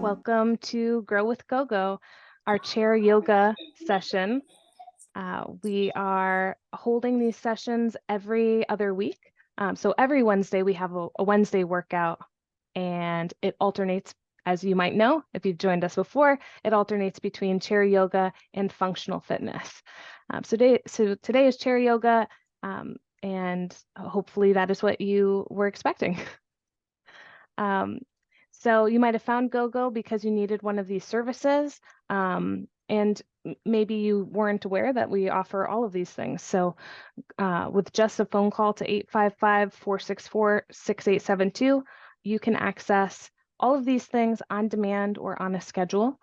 Welcome to Grow with GoGo, our chair yoga session. We are holding these sessions every other week. So every Wednesday we have a Wednesday workout, and it alternates, as you might know, if you've joined us before, it alternates between chair yoga and functional fitness. So today is chair yoga, and hopefully that is what you were expecting. So you might have found GoGo because you needed one of these services, and maybe you weren't aware that we offer all of these things. So with just a phone call to 855-464-6872, you can access all of these things on demand or on a schedule.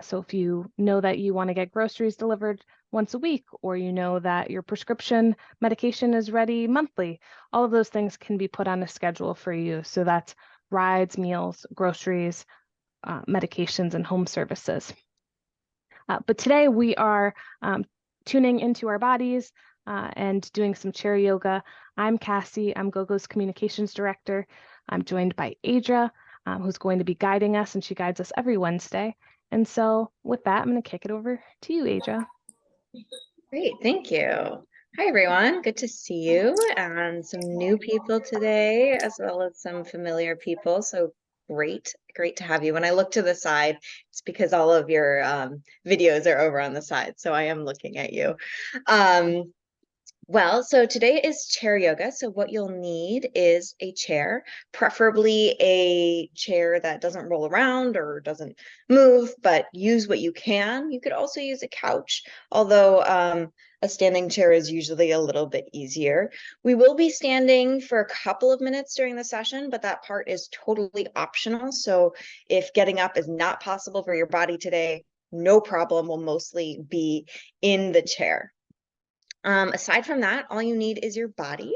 So if you know that you want to get groceries delivered once a week, or you know that your prescription medication is ready monthly, all of those things can be put on a schedule for you. So that's rides, meals, groceries, medications, and home services. But today we are tuning into our bodies and doing some chair yoga. I'm Cassie. I'm GoGo's communications director. I'm joined by Adra, who's going to be guiding us, and she guides us every Wednesday. And so with that, I'm going to kick it over to you, Adra. Great, thank you. Hi, everyone. Good to see you and some new people today, as well as some familiar people. So great to have you. When I look to the side, it's because all of your videos are over on the side. So I am looking at you. Well, so today is chair yoga. So what you'll need is a chair, preferably a chair that doesn't roll around or doesn't move, but use what you can. You could also use a couch, although a standing chair is usually a little bit easier. We will be standing for a couple of minutes during the session, but that part is totally optional. So if getting up is not possible for your body today, no problem. We'll mostly be in the chair. Aside from that, all you need is your body.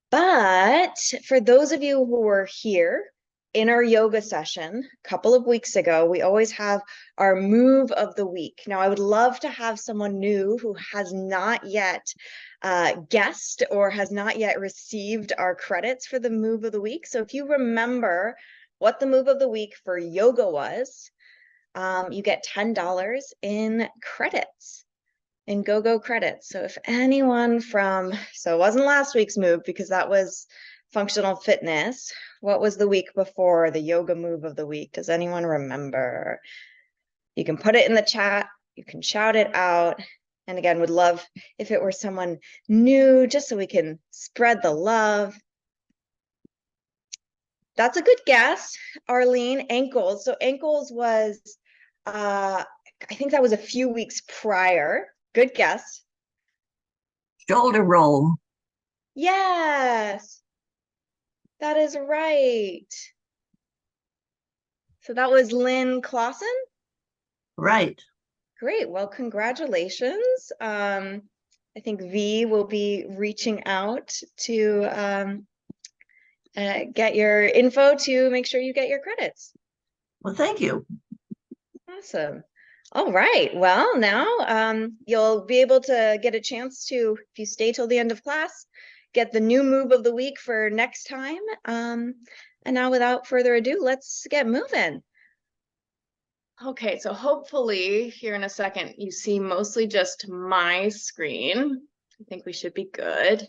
But for those of you who were here in our yoga session a couple of weeks ago, we always have our move of the week. Now, I would love to have someone new who has not yet guessed or has not yet received our credits for the move of the week. So if you remember what the move of the week for yoga was, you get $10 in credits. In GoGo credits. So if anyone so it wasn't last week's move because that was functional fitness. What was the week before the yoga move of the week? Does anyone remember? You can put it in the chat. You can shout it out. And again, would love if it were someone new, just so we can spread the love. That's a good guess, Arlene. Ankles. So ankles was, I think that was a few weeks prior. Good guess. Shoulder roll. Yes, that is right. So that was Lynn Clausen? Right. Great. Well, congratulations. I think V will be reaching out to get your info to make sure you get your credits. Well, thank you. Awesome. All right. Well, now you'll be able to get a chance to, if you stay till the end of class, get the new move of the week for next time. And now without further ado, let's get moving. Okay, so hopefully here in a second, you see mostly just my screen. I think we should be good.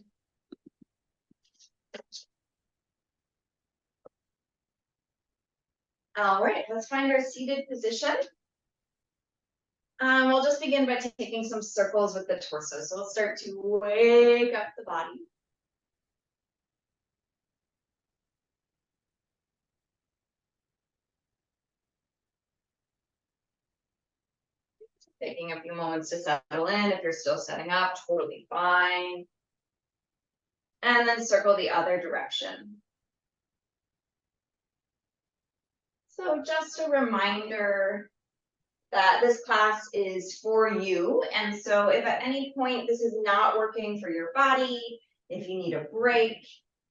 All right, let's find our seated position. We'll just begin by taking some circles with the torso. So we'll start to wake up the body. Taking a few moments to settle in. If you're still setting up, totally fine. And then circle the other direction. So just a reminder that this class is for you. And so if at any point this is not working for your body, if you need a break,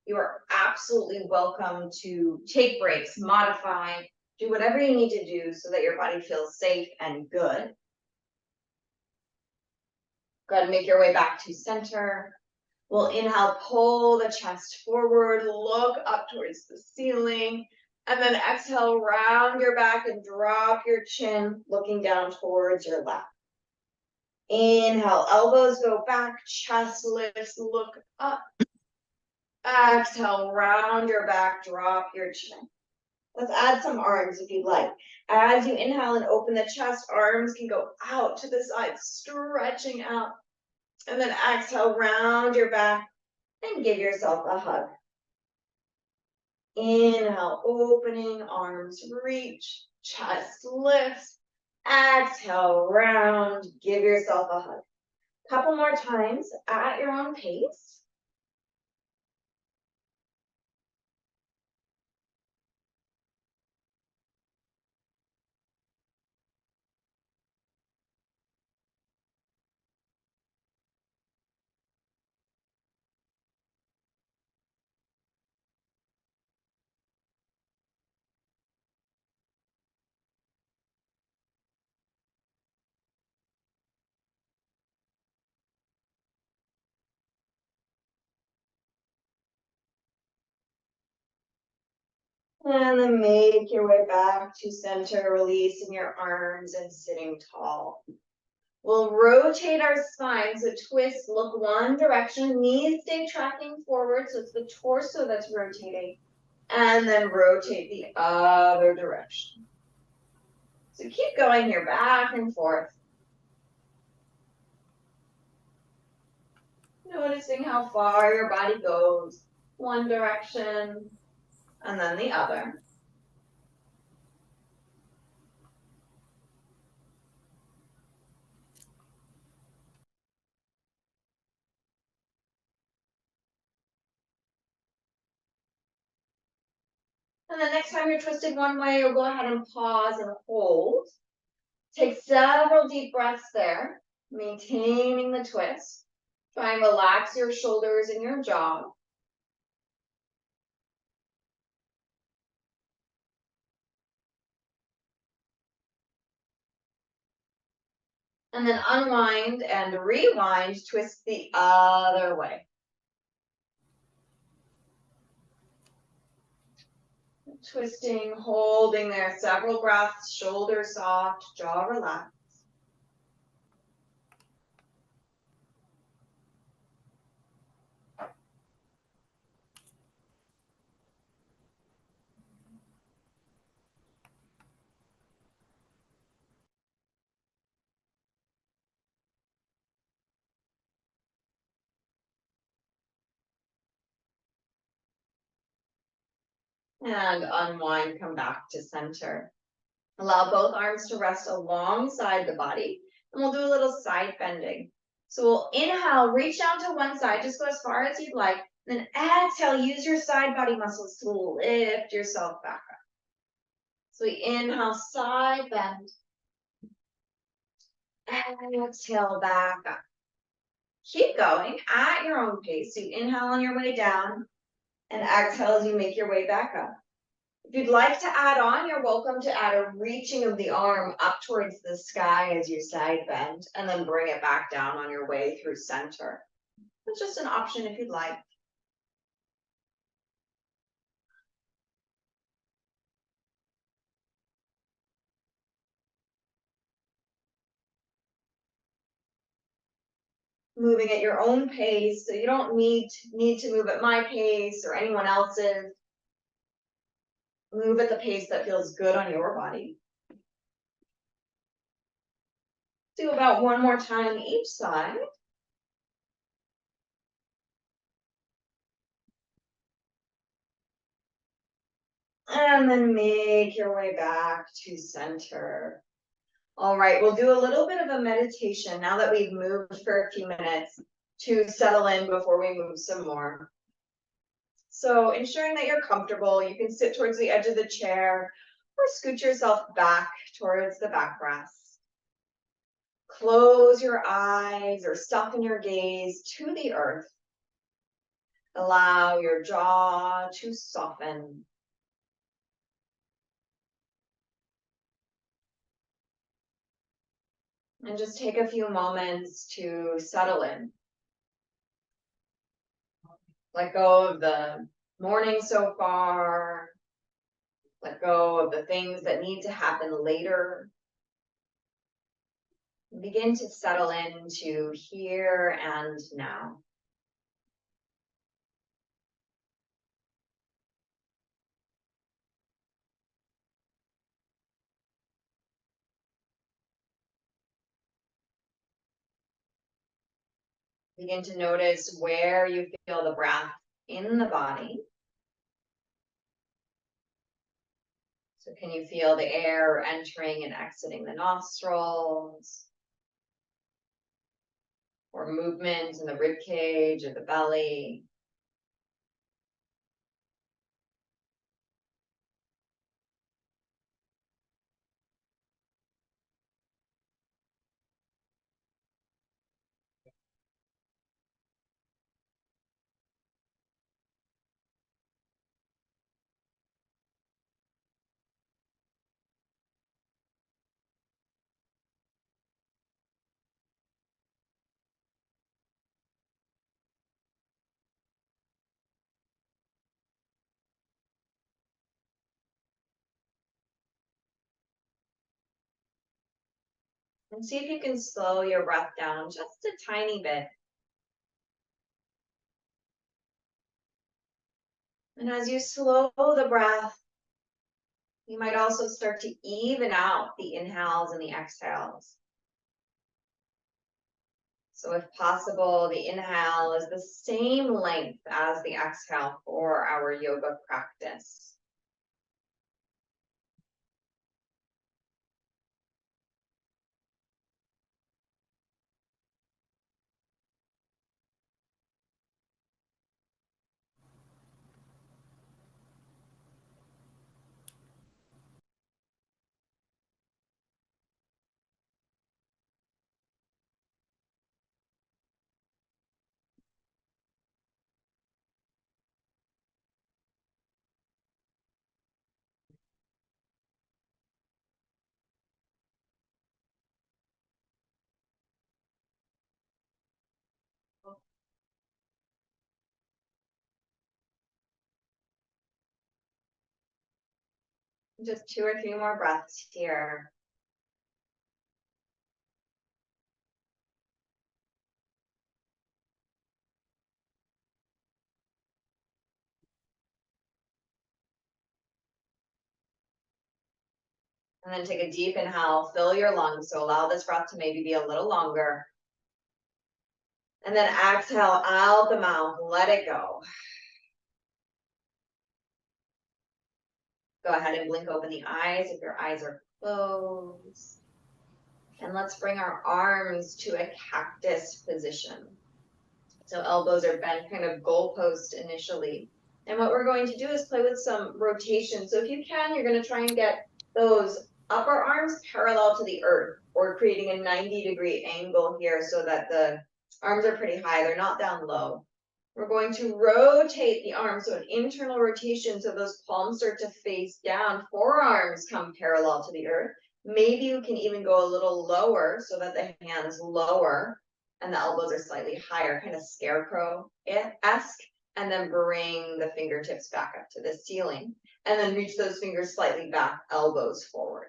you are absolutely welcome to take breaks, modify, do whatever you need to do so that your body feels safe and good. Go ahead and make your way back to center. We'll inhale, pull the chest forward, look up towards the ceiling. And then exhale, round your back and drop your chin, looking down towards your lap. Inhale, elbows go back, chest lifts, look up. Exhale, round your back, drop your chin. Let's add some arms if you'd like. As you inhale and open the chest, arms can go out to the side, stretching out. And then exhale, round your back and give yourself a hug. Inhale, opening, arms reach, chest lifts. Exhale, round, give yourself a hug. Couple more times at your own pace. And then make your way back to center, releasing your arms and sitting tall. We'll rotate our spine, so twist, look one direction, knees stay tracking forward, so it's the torso that's rotating, and then rotate the other direction. So keep going here, back and forth. Noticing how far your body goes, one direction, and then the other. And the next time you're twisted one way, you'll go ahead and pause and hold. Take several deep breaths there, maintaining the twist. Try and relax your shoulders and your jaw. And then unwind and rewind, twist the other way. Twisting, holding there, several breaths, shoulders soft, jaw relaxed. And unwind, come back to center. Allow both arms to rest alongside the body, and we'll do a little side bending. So we'll inhale, reach down to one side, just go as far as you'd like. Then exhale, use your side body muscles to lift yourself back up. So we inhale, side bend. Exhale, back up. Keep going at your own pace. So you inhale on your way down, and exhale as you make your way back up. If you'd like to add on, you're welcome to add a reaching of the arm up towards the sky as you side bend, and then bring it back down on your way through center. It's just an option if you'd like. Moving at your own pace, so you don't need to move at my pace or anyone else's. Move at the pace that feels good on your body. Do about one more time each side. And then make your way back to center. All right, we'll do a little bit of a meditation now that we've moved for a few minutes to settle in before we move some more. So ensuring that you're comfortable, you can sit towards the edge of the chair or scoot yourself back towards the backrest. Close your eyes or soften your gaze to the earth. Allow your jaw to soften. And just take a few moments to settle in. Let go of the morning so far. Let go of the things that need to happen later. Begin to settle into here and now. Begin to notice where you feel the breath in the body. So can you feel the air entering and exiting the nostrils? Or movement in the rib cage or the belly? And see if you can slow your breath down just a tiny bit. And as you slow the breath, you might also start to even out the inhales and the exhales. So if possible, the inhale is the same length as the exhale for our yoga practice. Just 2 or 3 more breaths here. And then take a deep inhale, fill your lungs. So allow this breath to maybe be a little longer. And then exhale out the mouth, let it go. Go ahead and blink open the eyes if your eyes are closed. And let's bring our arms to a cactus position. So elbows are bent, kind of goalpost initially. And what we're going to do is play with some rotation. So if you can, you're going to try and get those upper arms parallel to the earth, or creating a 90-degree angle here so that the arms are pretty high. They're not down low. We're going to rotate the arms, so an internal rotation, so those palms start to face down. Forearms come parallel to the earth. Maybe you can even go a little lower so that the hands lower and the elbows are slightly higher, kind of scarecrow-esque, and then bring the fingertips back up to the ceiling, and then reach those fingers slightly back, elbows forward.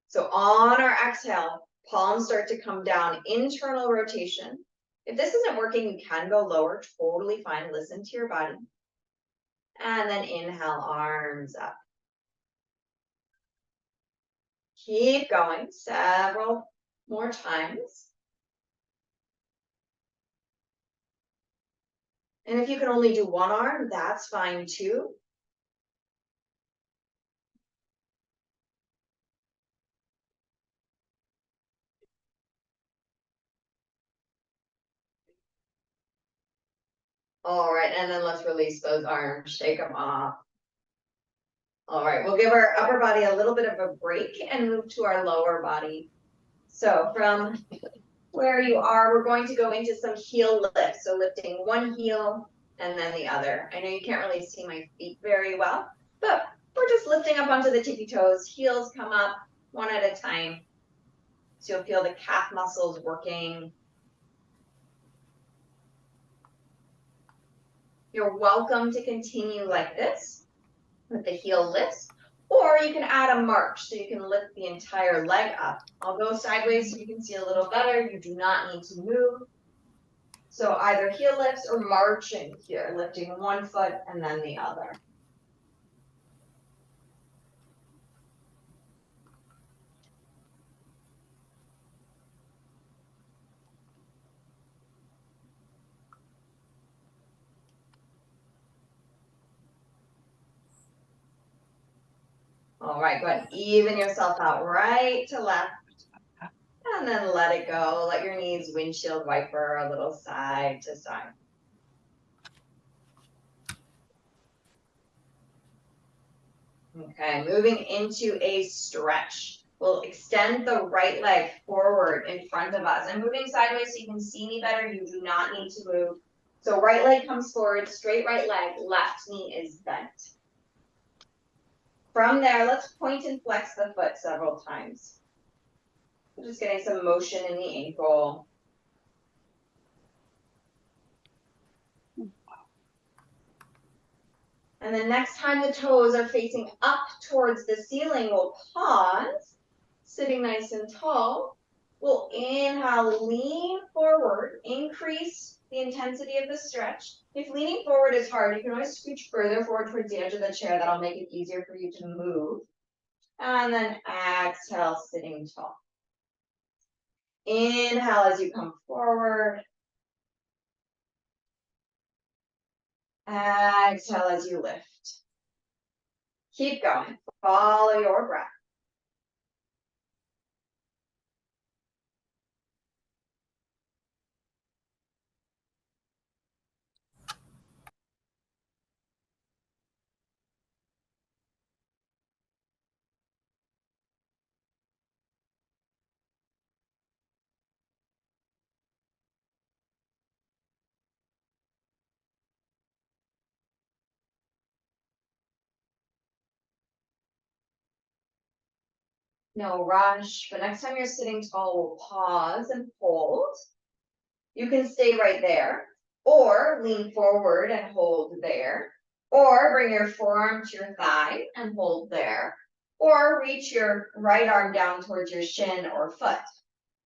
So on our exhale, palms start to come down, internal rotation. If this isn't working, you can go lower, totally fine, listen to your body. And then inhale, arms up. Keep going, several more times. And if you can only do one arm, that's fine too. All right, and then let's release those arms, shake them off. All right, we'll give our upper body a little bit of a break and move to our lower body. So from where you are, we're going to go into some heel lifts. So lifting one heel and then the other. I know you can't really see my feet very well, but we're just lifting up onto the tippy toes. Heels come up one at a time. So you'll feel the calf muscles working. You're welcome to continue like this with the heel lifts, Or you can add a march, so you can lift the entire leg up. I'll go sideways so you can see a little better. You do not need to move. So either heel lifts or marching here, lifting one foot and then the other. All right, go ahead, even yourself out right to left. And then let it go. Let your knees windshield wiper a little side to side. Okay, moving into a stretch. We'll extend the right leg forward in front of us. I'm moving sideways so you can see me better. You do not need to move. So right leg comes forward, straight right leg, left knee is bent. From there, let's point and flex the foot several times. We're just getting some motion in the ankle. And then next time the toes are facing up towards the ceiling, we'll pause, sitting nice and tall. We'll inhale, lean forward, increase the intensity of the stretch. If leaning forward is hard, you can always scooch further forward towards the edge of the chair. That'll make it easier for you to move. And then exhale, sitting tall. Inhale as you come forward. Exhale as you lift. Keep going. Follow your breath. No rush, but next time you're sitting tall, we'll pause and hold. You can stay right there, or lean forward and hold there, or bring your forearm to your thigh and hold there, or reach your right arm down towards your shin or foot.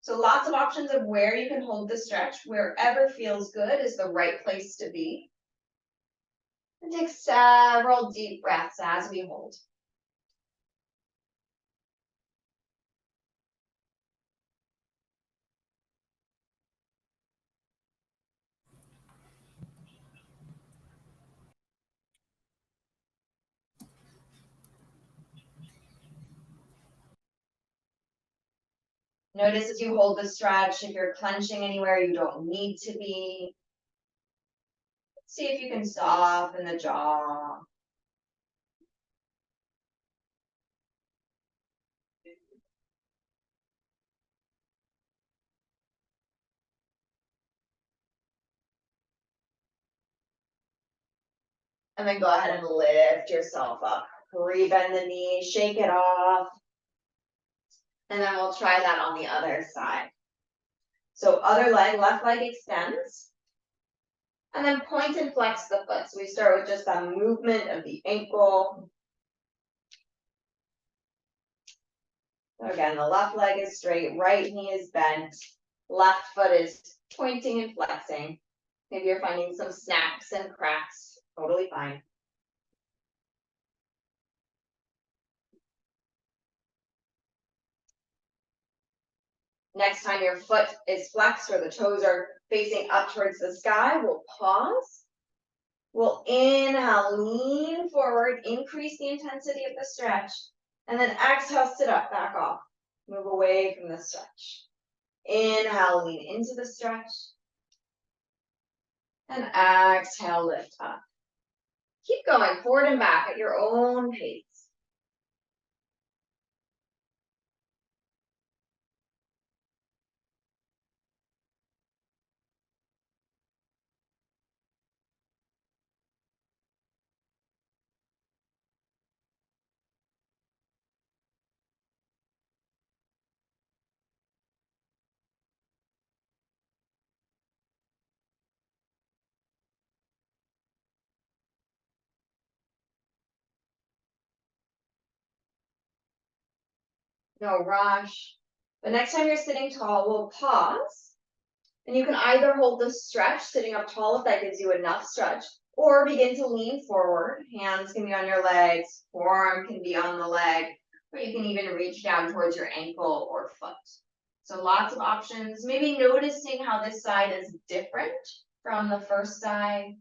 So lots of options of where you can hold the stretch. Wherever feels good is the right place to be. And take several deep breaths as we hold. Notice as you hold the stretch, if you're clenching anywhere you don't need to be. See if you can soften the jaw. And then go ahead and lift yourself up. Rebend the knee, shake it off. And then we'll try that on the other side. So other leg, left leg extends. And then point and flex the foot. So we start with just that movement of the ankle. So again, the left leg is straight, right knee is bent, left foot is pointing and flexing. Maybe you're finding some snaps and cracks, totally fine. Next time your foot is flexed or the toes are facing up towards the sky, we'll pause. We'll inhale, lean forward, increase the intensity of the stretch, and then exhale, sit up, back off. Move away from the stretch. Inhale, lean into the stretch. And exhale, lift up. Keep going forward and back at your own pace. No rush. But next time you're sitting tall, we'll pause. And you can either hold the stretch sitting up tall if that gives you enough stretch, or begin to lean forward. Hands can be on your legs, forearm can be on the leg, or you can even reach down towards your ankle or foot. So lots of options. Maybe noticing how this side is different from the first side.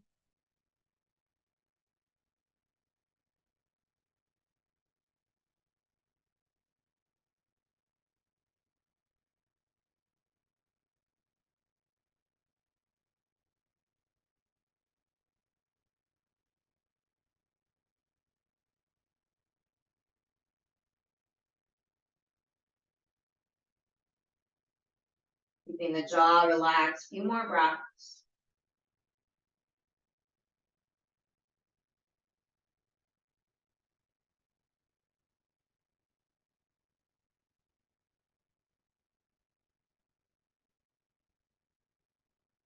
Keeping the jaw relaxed, few more breaths.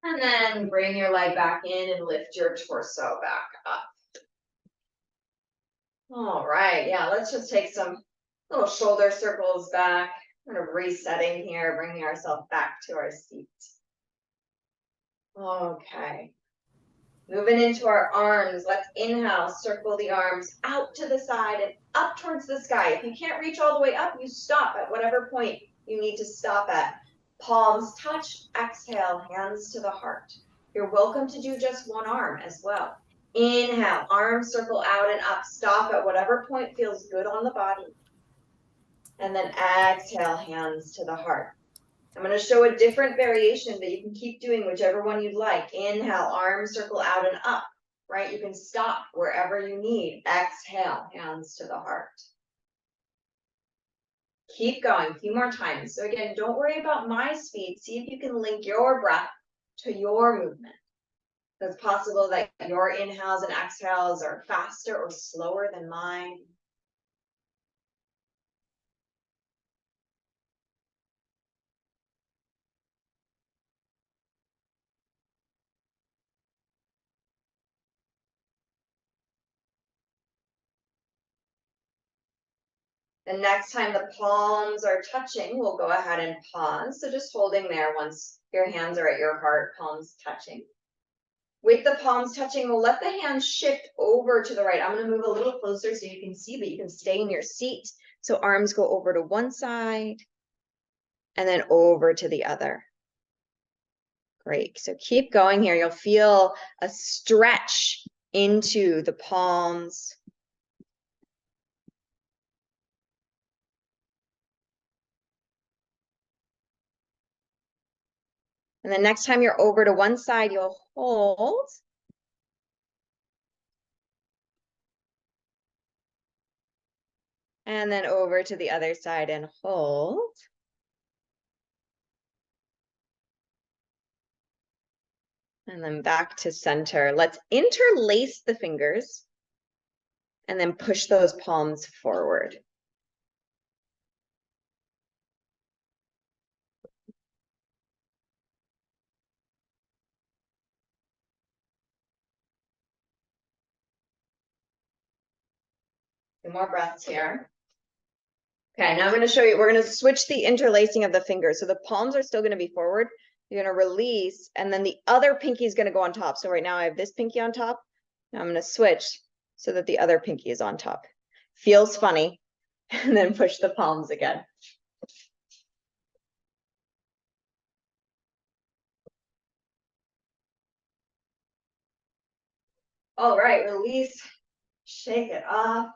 And then bring your leg back in and lift your torso back up. All right, yeah, let's just take some little shoulder circles back. Kind of resetting here, bringing ourselves back to our seat. Okay. Moving into our arms, let's inhale, circle the arms out to the side and up towards the sky. If you can't reach all the way up, you stop at whatever point you need to stop at. Palms touch, exhale, hands to the heart. You're welcome to do just one arm as well. Inhale, arms circle out and up. Stop at whatever point feels good on the body. And then exhale, hands to the heart. I'm going to show a different variation, but you can keep doing whichever one you'd like. Inhale, arms circle out and up, right? You can stop wherever you need. Exhale, hands to the heart. Keep going, a few more times. So again, don't worry about my speed. See if you can link your breath to your movement. It's possible that your inhales and exhales are faster or slower than mine. The next time the palms are touching, we'll go ahead and pause. So just holding there once your hands are at your heart, palms touching. With the palms touching, we'll let the hands shift over to the right. I'm going to move a little closer so you can see, but you can stay in your seat. So arms go over to one side and then over to the other. Great. So keep going here. You'll feel a stretch into the palms. And then next time you're over to one side, you'll hold. And then over to the other side and hold. And then back to center. Let's interlace the fingers and then push those palms forward. Two more breaths here. Okay, now I'm going to show you, we're going to switch the interlacing of the fingers. So the palms are still going to be forward. You're going to release, and then the other pinky is going to go on top. So right now I have this pinky on top. Now I'm going to switch so that the other pinky is on top. Feels funny. And then push the palms again. All right, release, shake it off.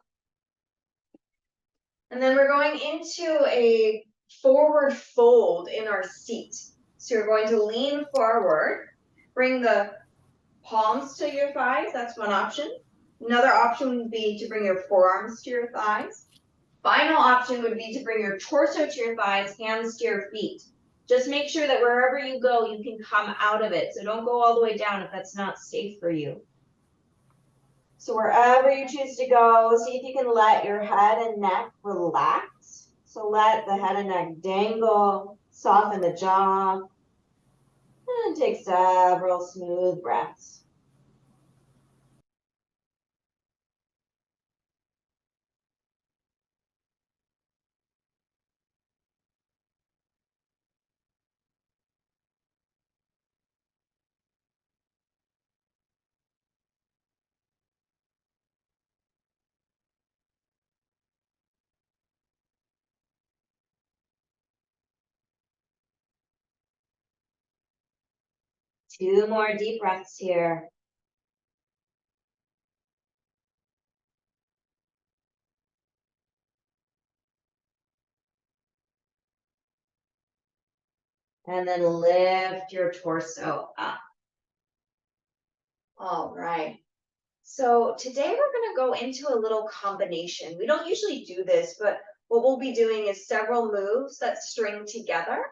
And then we're going into a forward fold in our seat. So you're going to lean forward, bring the palms to your thighs. That's one option. Another option would be to bring your forearms to your thighs. Final option would be to bring your torso to your thighs, hands to your feet. Just make sure that wherever you go, you can come out of it. So don't go all the way down if that's not safe for you. So wherever you choose to go, see if you can let your head and neck relax. So let the head and neck dangle, soften the jaw, and take several smooth breaths. 2 more deep breaths here. And then lift your torso up. All right. So today we're going to go into a little combination. We don't usually do this, but what we'll be doing is several moves that string together.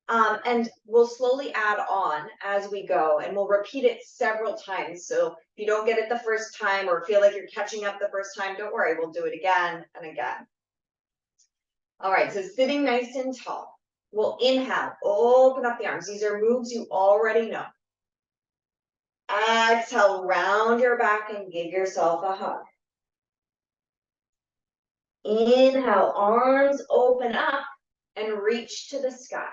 And we'll slowly add on as we go, and we'll repeat it several times. So if you don't get it the first time or feel like you're catching up the first time, don't worry, we'll do it again and again. All right, so sitting nice and tall. We'll inhale, open up the arms. These are moves you already know. Exhale, round your back and give yourself a hug. Inhale, arms open up and reach to the sky.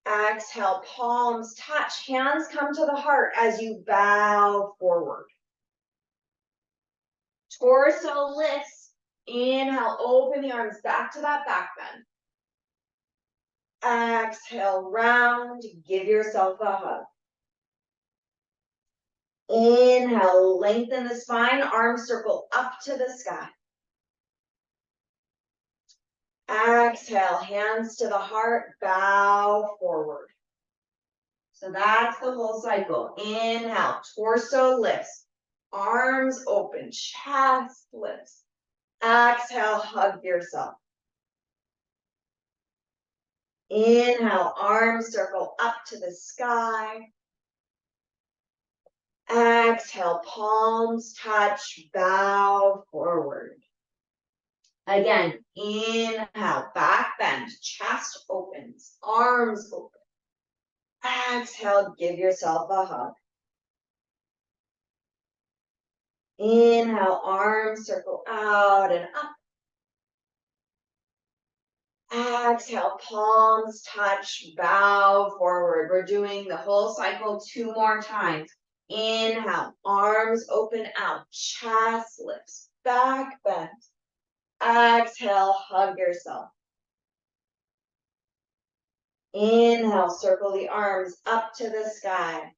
Exhale, palms touch, hands come to the heart as you bow forward. Torso lifts. Inhale, open the arms back to that back bend. Exhale, round, give yourself a hug. Inhale, lengthen the spine, arms circle up to the sky. Exhale, hands to the heart, bow forward. So that's the whole cycle. Inhale, torso lifts, arms open, chest lifts. Exhale, hug yourself. Inhale, arms circle up to the sky. Exhale, palms touch, bow forward. Again, inhale, back bend, chest opens, arms open. Exhale, give yourself a hug. Inhale, arms circle out and up. Exhale, palms touch, bow forward. We're doing the whole cycle 2 more times. Inhale, arms open out, chest lifts, back bend. Exhale, hug yourself. Inhale, circle the arms up to the sky.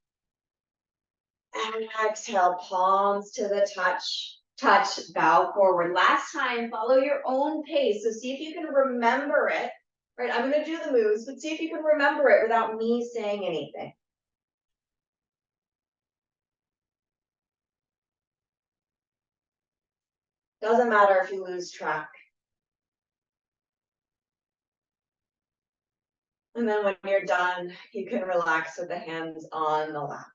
Exhale, palms to the touch, bow forward. Last time, follow your own pace. So see if you can remember it, right? I'm going to do the moves, but see if you can remember it without me saying anything. Doesn't matter if you lose track. And then when you're done, you can relax with the hands on the lap.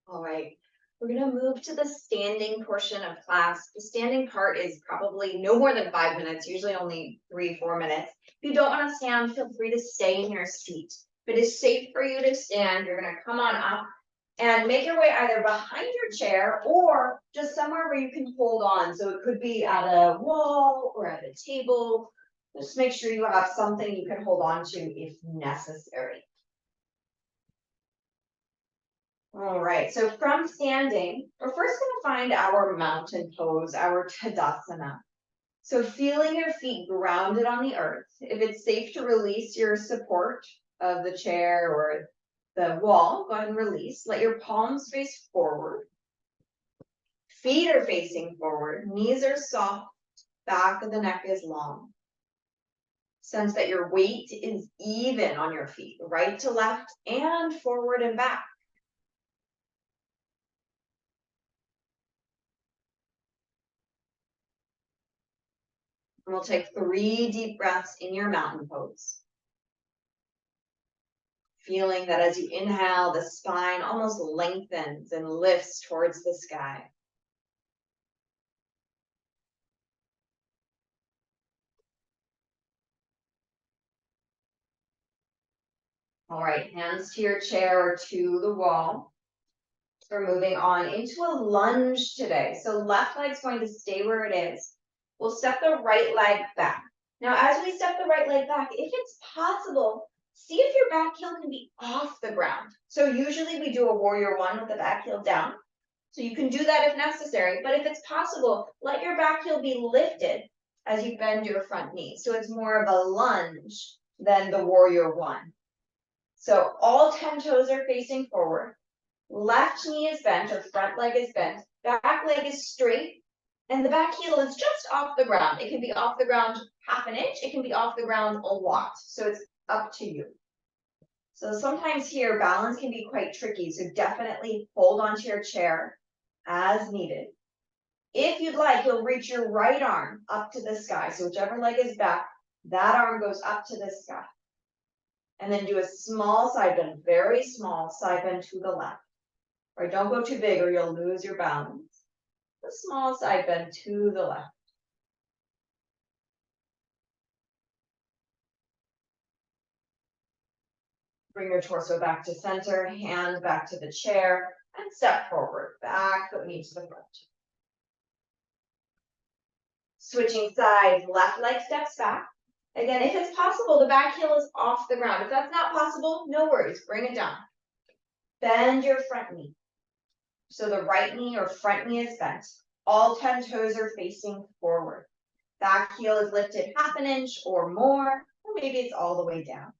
All right, we're gonna move to the standing portion of class. The standing part is probably no more than 5 minutes, usually only 3-4 minutes. If you don't wanna stand, feel free to stay in your seat. If it is safe for you to stand, you're gonna come on up and make your way either behind your chair or just somewhere where you can hold on. So it could be at a wall or at a table. Just make sure you have something you can hold on to if necessary. All right, so from standing, we're first going to find our mountain pose, our Tadasana. So feeling your feet grounded on the earth. If it's safe to release your support of the chair or the wall, go ahead and release. Let your palms face forward. Feet are facing forward, knees are soft, back of the neck is long. Sense that your weight is even on your feet, right to left and forward and back. And we'll take 3 deep breaths in your mountain pose. Feeling that as you inhale, the spine almost lengthens and lifts towards the sky. All right, hands to your chair or to the wall. We're moving on into a lunge today. So left leg's going to stay where it is. We'll step the right leg back. Now, as we step the right leg back, if it's possible, see if your back heel can be off the ground. So usually we do a warrior 1 with the back heel down. So you can do that if necessary, but if it's possible, let your back heel be lifted as you bend your front knee. So it's more of a lunge than the warrior 1. So all 10 toes are facing forward. Left knee is bent or front leg is bent. Back leg is straight. And the back heel is just off the ground. It can be off the ground half an inch. It can be off the ground a lot. So it's up to you. So sometimes here, balance can be quite tricky. So definitely hold onto your chair as needed. If you'd like, you'll reach your right arm up to the sky. So whichever leg is back, that arm goes up to the sky. And then do a small side bend, very small side bend to the left. Right, don't go too big or you'll lose your balance. A small side bend to the left. Bring your torso back to center, hand back to the chair, and step forward, back foot knee to the front. Switching sides, left leg steps back. Again, if it's possible, the back heel is off the ground. If that's not possible, no worries, bring it down. Bend your front knee. So the right knee or front knee is bent. All 10 toes are facing forward. Back heel is lifted half an inch or more, or maybe it's all the way down.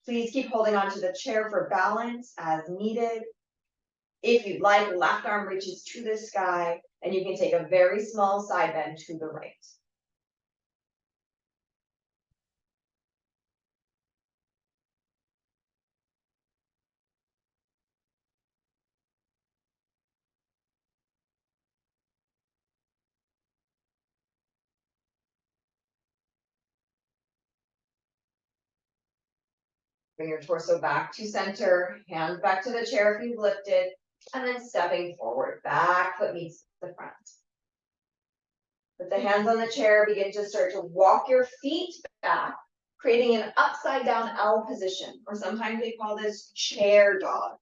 Please keep holding onto the chair for balance as needed. If you'd like, left arm reaches to the sky, and you can take a very small side bend to the right. Bring your torso back to center, hands back to the chair if you've lifted, and then stepping forward, back foot meets the front. With the hands on the chair, begin to start to walk your feet back, creating an upside down L position, or sometimes they call this chair dog.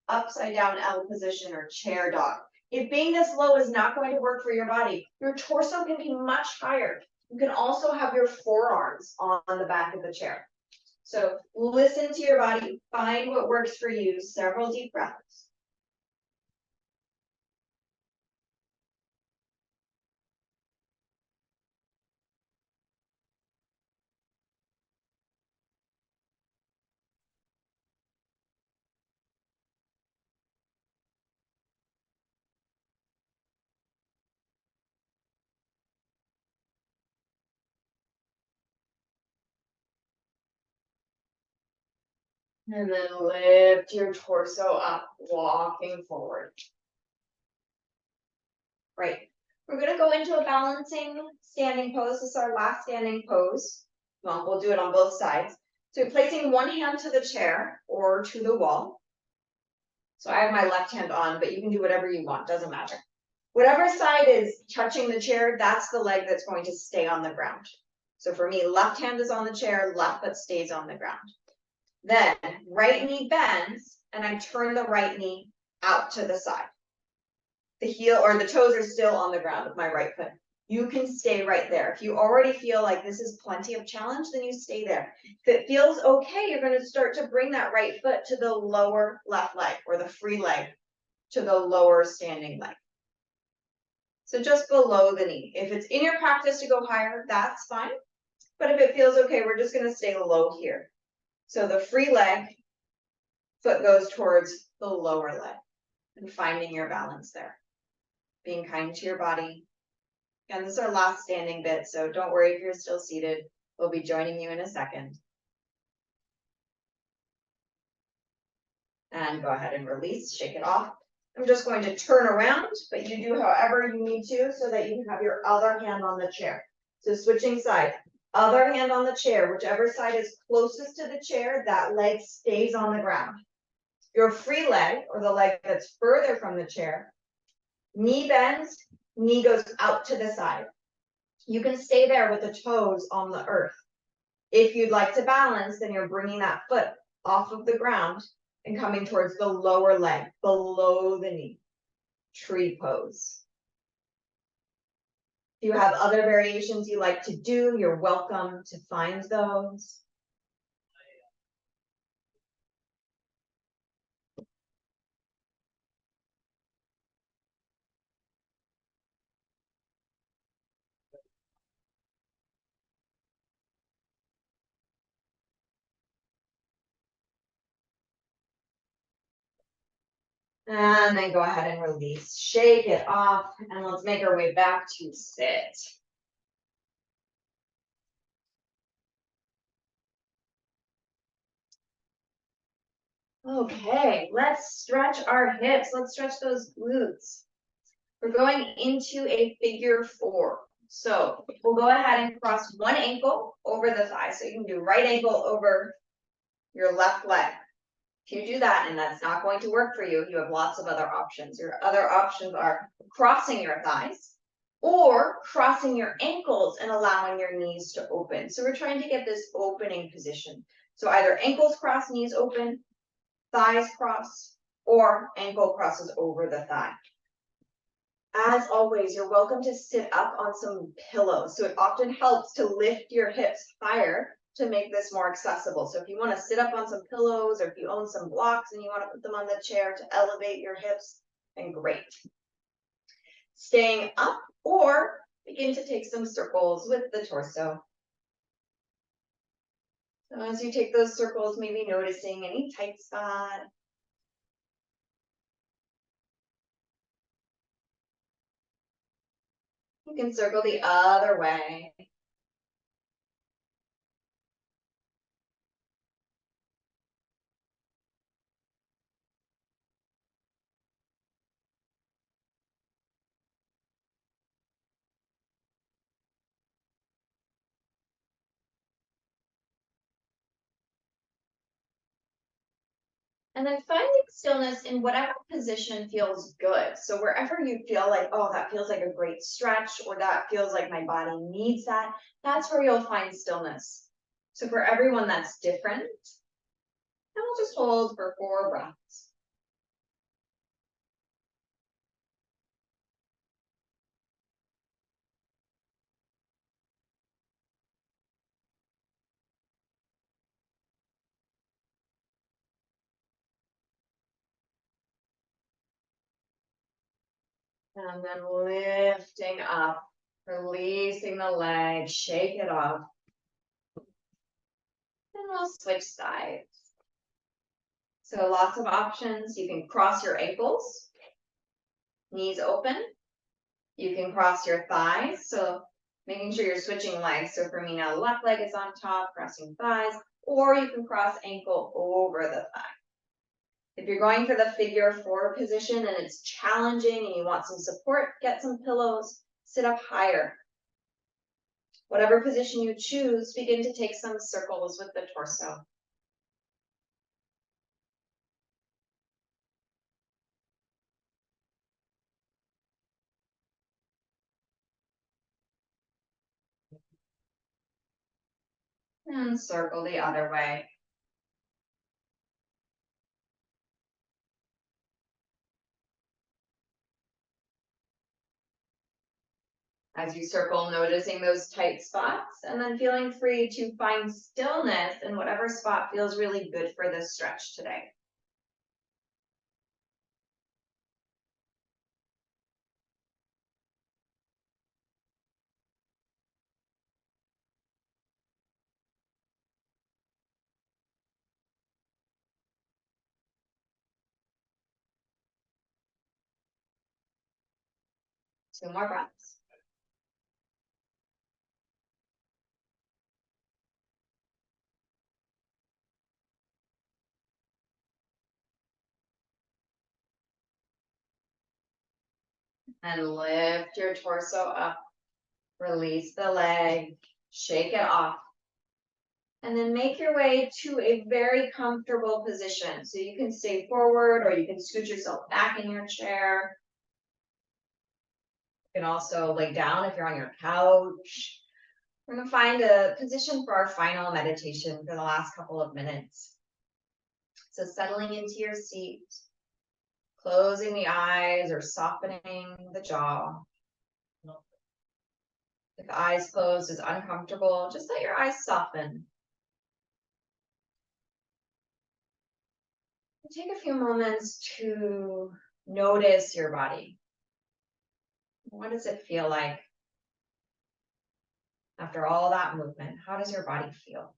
Upside down L position or chair dog. If being this low is not going to work for your body, your torso can be much higher. You can also have your forearms on the back of the chair. So listen to your body, find what works for you, several deep breaths. And then lift your torso up, walking forward. Right. We're going to go into a balancing standing pose. This is our last standing pose. Well, we'll do it on both sides. So you're placing one hand to the chair or to the wall. So I have my left hand on, but you can do whatever you want, doesn't matter. Whatever side is touching the chair, that's the leg that's going to stay on the ground. So for me, left hand is on the chair, left foot stays on the ground. Then right knee bends, and I turn the right knee out to the side. The heel or the toes are still on the ground with my right foot. You can stay right there. If you already feel like this is plenty of challenge, then you stay there. If it feels okay, you're going to start to bring that right foot to the lower left leg or the free leg to the lower standing leg. So just below the knee. If it's in your practice to go higher, that's fine. But if it feels okay, we're just going to stay low here. So the free leg, foot goes towards the lower leg and finding your balance there. Being kind to your body. And this is our last standing bit, so don't worry if you're still seated. We'll be joining you in a second. And go ahead and release, shake it off. I'm just going to turn around, but you do however you need to so that you can have your other hand on the chair. So switching sides. Other hand on the chair, whichever side is closest to the chair, that leg stays on the ground. Your free leg, or the leg that's further from the chair, knee bends, knee goes out to the side. You can stay there with the toes on the earth. If you'd like to balance, then you're bringing that foot off of the ground and coming towards the lower leg, below the knee. Tree pose. If you have other variations you like to do, you're welcome to find those. And then go ahead and release. Shake it off, and let's make our way back to sit. Okay, let's stretch our hips. Let's stretch those glutes. We're going into a figure four. So we'll go ahead and cross one ankle over the thigh. So you can do right ankle over your left leg. If you do that and that's not going to work for you, you have lots of other options. Your other options are crossing your thighs or crossing your ankles and allowing your knees to open. So we're trying to get this opening position. So either ankles cross, knees open, thighs cross, or ankle crosses over the thigh. As always, you're welcome to sit up on some pillows. So it often helps to lift your hips higher to make this more accessible. So if you want to sit up on some pillows, or if you own some blocks and you want to put them on the chair to elevate your hips, then great. Staying up, or begin to take some circles with the torso. So as you take those circles, maybe noticing any tight spot. You can circle the other way. And then finding stillness in whatever position feels good. So wherever you feel like, oh, that feels like a great stretch, or that feels like my body needs that, that's where you'll find stillness. So for everyone, that's different. And we'll just hold for 4 breaths. And then lifting up, releasing the leg, shake it off. And we'll switch sides. So lots of options. You can cross your ankles, knees open. You can cross your thighs. So making sure you're switching legs. So for me now, left leg is on top, crossing thighs, or you can cross ankle over the thigh. If you're going for the figure 4 position and it's challenging and you want some support, get some pillows, sit up higher. Whatever position you choose, begin to take some circles with the torso. And circle the other way. As you circle, noticing those tight spots, and then feeling free to find stillness in whatever spot feels really good for this stretch today. Two more breaths. And lift your torso up. Release the leg. Shake it off. And then make your way to a very comfortable position. So you can stay forward, or you can scoot yourself back in your chair. You can also lay down if you're on your couch. We're going to find a position for our final meditation for the last couple of minutes. So settling into your seat, closing the eyes or softening the jaw. If the eyes closed is uncomfortable, just let your eyes soften. Take a few moments to notice your body. What does it feel like after all that movement? How does your body feel?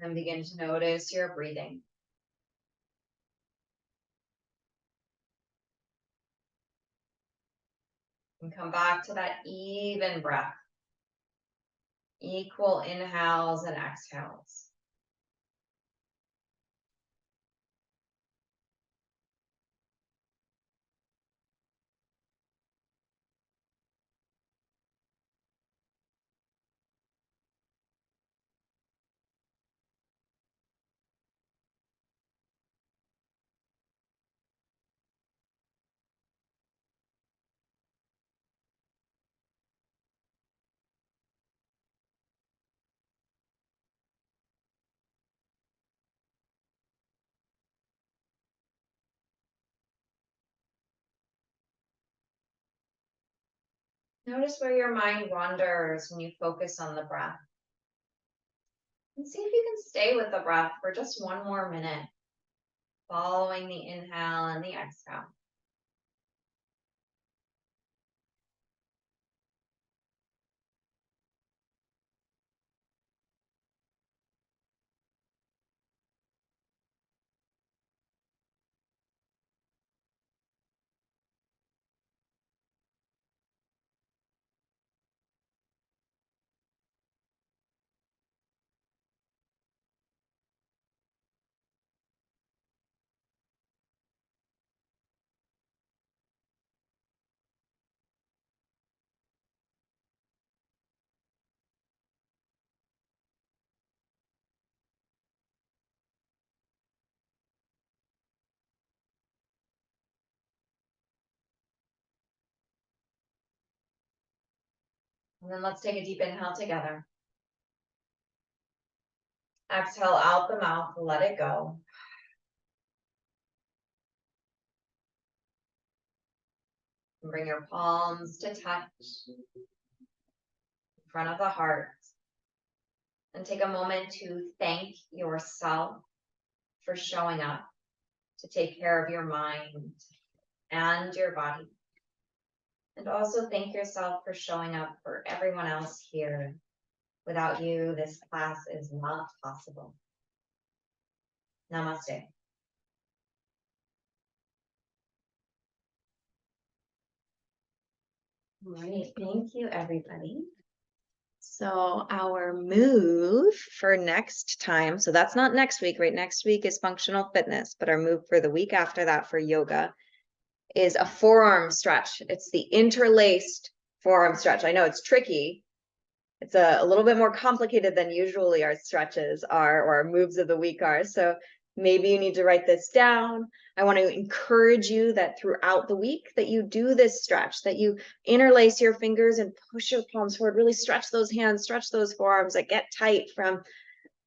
And begin to notice your breathing. And come back to that even breath. Equal inhales and exhales. Notice where your mind wanders when you focus on the breath. And see if you can stay with the breath for just one more minute, following the inhale and the exhale. And then let's take a deep inhale together. Exhale out the mouth, let it go. And bring your palms to touch in front of the heart. And take a moment to thank yourself for showing up to take care of your mind and your body. And also thank yourself for showing up for everyone else here. Without you, this class is not possible. Namaste. All right, thank you, everybody. So our move for next time, so that's not next week, right? Next week is functional fitness, but our move for the week after that for yoga is a forearm stretch. It's the interlaced forearm stretch. I know it's tricky. It's a little bit more complicated than usually our stretches are, or our moves of the week are. So maybe you need to write this down. I want to encourage you that throughout the week that you do this stretch, that you interlace your fingers and push your palms forward, really stretch those hands, stretch those forearms, that get tight from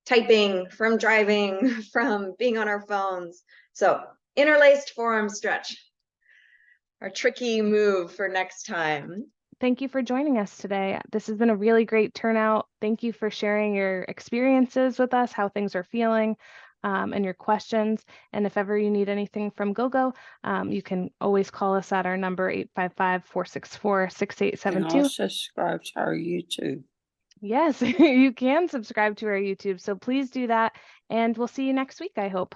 typing, from driving, from being on our phones. So interlaced forearm stretch, our tricky move for next time. Thank you for joining us today. This has been a really great turnout. Thank you for sharing your experiences with us, how things are feeling, and your questions. And if ever you need anything from GoGo, you can always call us at our number 855-464-6872. And also subscribe to our YouTube. Yes, you can subscribe to our YouTube. So please do that. And we'll see you next week, I hope.